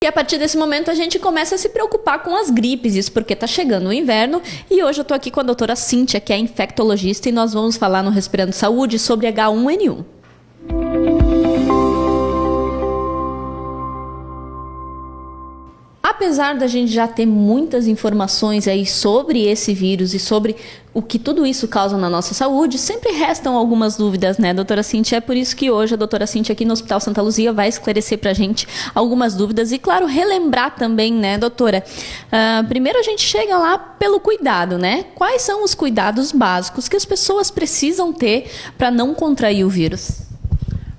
E a partir desse momento a gente começa a se preocupar com as gripes, isso porque tá chegando o inverno. E hoje eu tô aqui com a doutora Cíntia, que é infectologista, e nós vamos falar no Respirando Saúde sobre H1N1. Apesar da gente já ter muitas informações aí sobre esse vírus e sobre o que tudo isso causa na nossa saúde, sempre restam algumas dúvidas, né, doutora Cíntia? É por isso que hoje a doutora Cíntia aqui no Hospital Santa Luzia vai esclarecer pra gente algumas dúvidas e, claro, relembrar também, né, doutora? Primeiro a gente chega lá pelo cuidado, né? Quais são os cuidados básicos que as pessoas precisam ter para não contrair o vírus?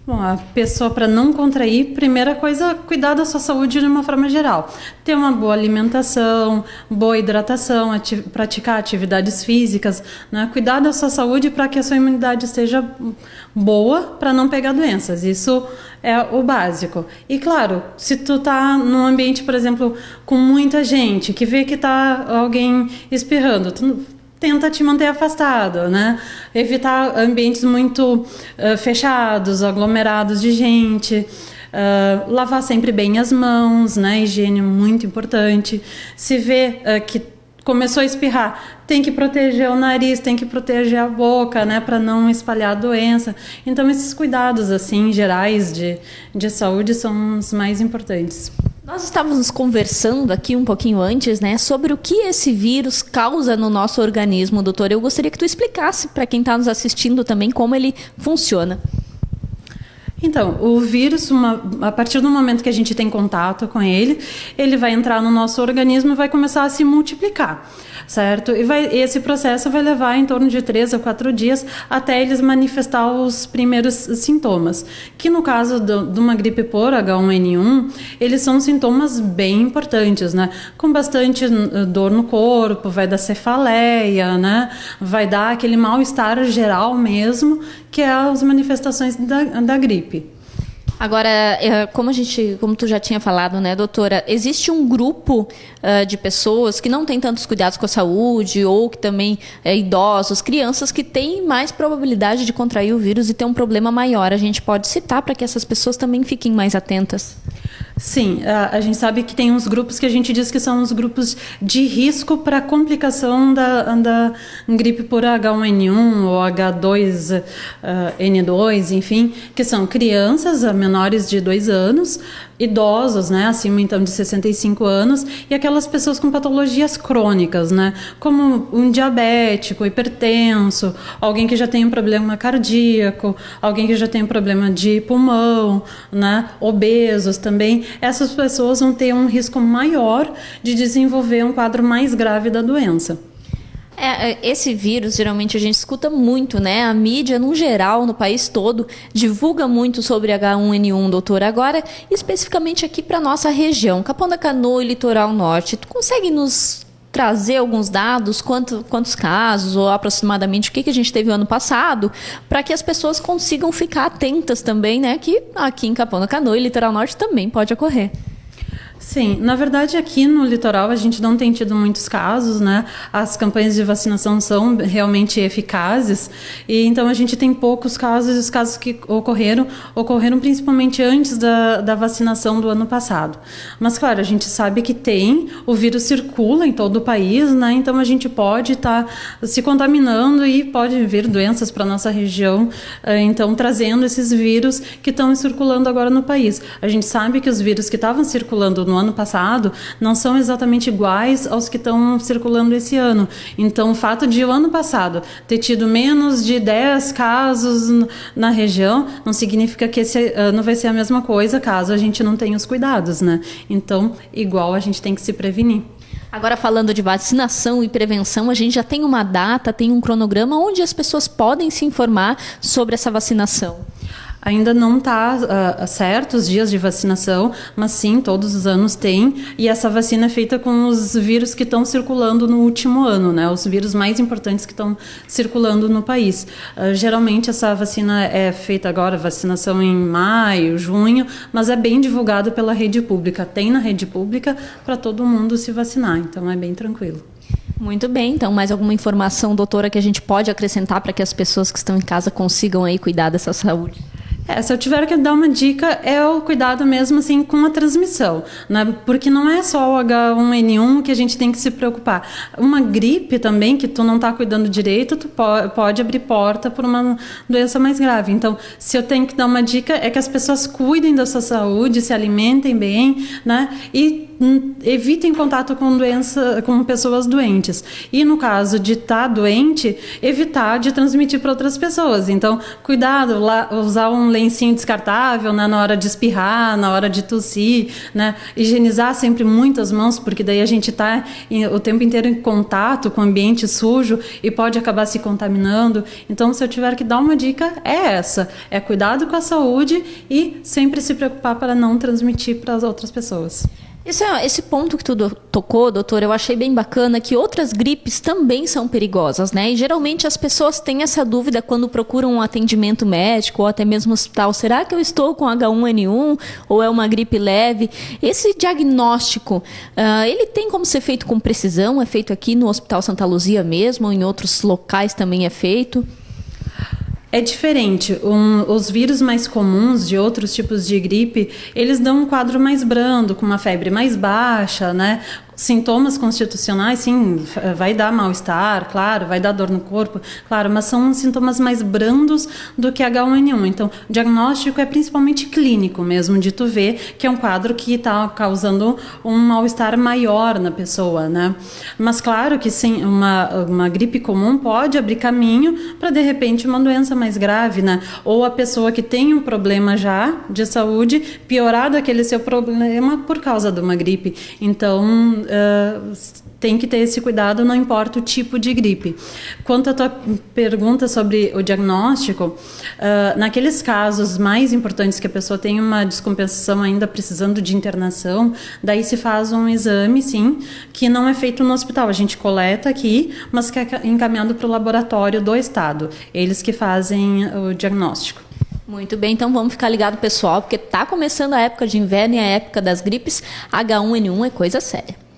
Bom, a pessoa, para não contrair, primeira coisa, cuidar da sua saúde de uma forma geral. Ter uma boa alimentação, boa hidratação, praticar atividades físicas, né? Cuidar da sua saúde para que a sua imunidade esteja boa para não pegar doenças. Isso é o básico. E claro, se tu tá num ambiente, por exemplo, com muita gente, que vê que tá alguém espirrando, tenta te manter afastado, né? Evitar ambientes muito fechados, aglomerados de gente. Lavar sempre bem as mãos, né? Higiene muito importante. Se vê que começou a espirrar, tem que proteger o nariz, tem que proteger a boca, né? Para não espalhar a doença. Então, esses cuidados, assim, gerais de saúde são os mais importantes. Nós estávamos conversando aqui um pouquinho antes, né, sobre o que esse vírus causa no nosso organismo, doutor. Eu gostaria que tu explicasse para quem está nos assistindo também como ele funciona. Então, o vírus, a partir do momento que a gente tem contato com ele vai entrar no nosso organismo e vai começar a se multiplicar, certo? E esse processo vai levar em torno de 3 a 4 dias até eles manifestar os primeiros sintomas, que no caso de uma gripe por H1N1, eles são sintomas bem importantes, né? Com bastante dor no corpo, vai dar cefaleia, né? Vai dar aquele mal-estar geral mesmo, que é as manifestações da gripe. Agora, como tu já tinha falado, né, doutora, existe um grupo de pessoas que não têm tantos cuidados com a saúde ou que também idosos, crianças que têm mais probabilidade de contrair o vírus e ter um problema maior. A gente pode citar para que essas pessoas também fiquem mais atentas? Sim, a gente sabe que tem uns grupos que a gente diz que são os grupos de risco para complicação da gripe por H1N1 ou H2N2, enfim, que são crianças menores de 2 anos, idosos, né, acima então de 65 anos, e aquelas pessoas com patologias crônicas, né, como um diabético, hipertenso, alguém que já tem um problema cardíaco, alguém que já tem um problema de pulmão, né, obesos também. Essas pessoas vão ter um risco maior de desenvolver um quadro mais grave da doença. Esse vírus, geralmente a gente escuta muito, né? A mídia, no geral, no país todo, divulga muito sobre H1N1, doutor. Agora, especificamente aqui para nossa região, Capão da Canoa e Litoral Norte, tu consegue nos trazer alguns dados, quantos casos, ou aproximadamente o que a gente teve no ano passado, para que as pessoas consigam ficar atentas também, né? Que aqui em Capão da Canoa e Litoral Norte também pode ocorrer. Sim, na verdade aqui no litoral a gente não tem tido muitos casos, né? As campanhas de vacinação são realmente eficazes e então a gente tem poucos casos, e os casos que ocorreram principalmente antes da vacinação do ano passado. Mas claro, a gente sabe que o vírus circula em todo o país, né? Então a gente pode estar se contaminando e pode vir doenças para a nossa região, então trazendo esses vírus que estão circulando agora no país. A gente sabe que os vírus que estavam circulando no ano passado não são exatamente iguais aos que estão circulando esse ano. Então, o fato de o ano passado ter tido menos de 10 casos na região não significa que esse ano vai ser a mesma coisa caso a gente não tenha os cuidados, né? Então, igual a gente tem que se prevenir. Agora, falando de vacinação e prevenção, a gente já tem uma data, tem um cronograma onde as pessoas podem se informar sobre essa vacinação. Ainda não está certo os dias de vacinação, mas sim, todos os anos tem. E essa vacina é feita com os vírus que estão circulando no último ano, né? Os vírus mais importantes que estão circulando no país. Geralmente essa vacina é feita agora, vacinação em maio, junho, mas é bem divulgado pela rede pública. Tem na rede pública para todo mundo se vacinar, então é bem tranquilo. Muito bem, então mais alguma informação, doutora, que a gente pode acrescentar para que as pessoas que estão em casa consigam aí cuidar dessa saúde? Se eu tiver que dar uma dica, é o cuidado mesmo assim com a transmissão, né? Porque não é só o H1N1 que a gente tem que se preocupar. Uma gripe também, que tu não está cuidando direito, tu pode abrir porta para uma doença mais grave. Então, se eu tenho que dar uma dica, é que as pessoas cuidem da sua saúde, se alimentem bem, né? E evitem contato com pessoas doentes. E no caso de estar doente, evitar de transmitir para outras pessoas. Então, cuidado, usar um lencinho descartável, né, na hora de espirrar, na hora de tossir, né? Higienizar sempre muito as mãos, porque daí a gente está o tempo inteiro em contato com o ambiente sujo e pode acabar se contaminando. Então, se eu tiver que dar uma dica, é essa. É cuidado com a saúde e sempre se preocupar para não transmitir para as outras pessoas. Esse ponto que tu tocou, doutor, eu achei bem bacana, que outras gripes também são perigosas, né? E geralmente as pessoas têm essa dúvida quando procuram um atendimento médico ou até mesmo hospital. Será que eu estou com H1N1 ou é uma gripe leve? Esse diagnóstico, ele tem como ser feito com precisão? É feito aqui no Hospital Santa Luzia mesmo ou em outros locais também é feito? É diferente. Os vírus mais comuns de outros tipos de gripe, eles dão um quadro mais brando, com uma febre mais baixa, né? Sintomas constitucionais, sim, vai dar mal-estar, claro, vai dar dor no corpo, claro, mas são sintomas mais brandos do que H1N1. Então, o diagnóstico é principalmente clínico mesmo, de tu ver que é um quadro que está causando um mal-estar maior na pessoa, né? Mas claro que sim, uma gripe comum pode abrir caminho para, de repente, uma doença mais grave, né? Ou a pessoa que tem um problema já de saúde piorar daquele seu problema por causa de uma gripe. Então, tem que ter esse cuidado, não importa o tipo de gripe. Quanto à tua pergunta sobre o diagnóstico, naqueles casos mais importantes que a pessoa tem uma descompensação ainda precisando de internação, daí se faz um exame, sim, que não é feito no hospital. A gente coleta aqui, mas que é encaminhado para o laboratório do estado. Eles que fazem o diagnóstico. Muito bem, então vamos ficar ligado, pessoal, porque está começando a época de inverno e a época das gripes. H1N1 é coisa séria.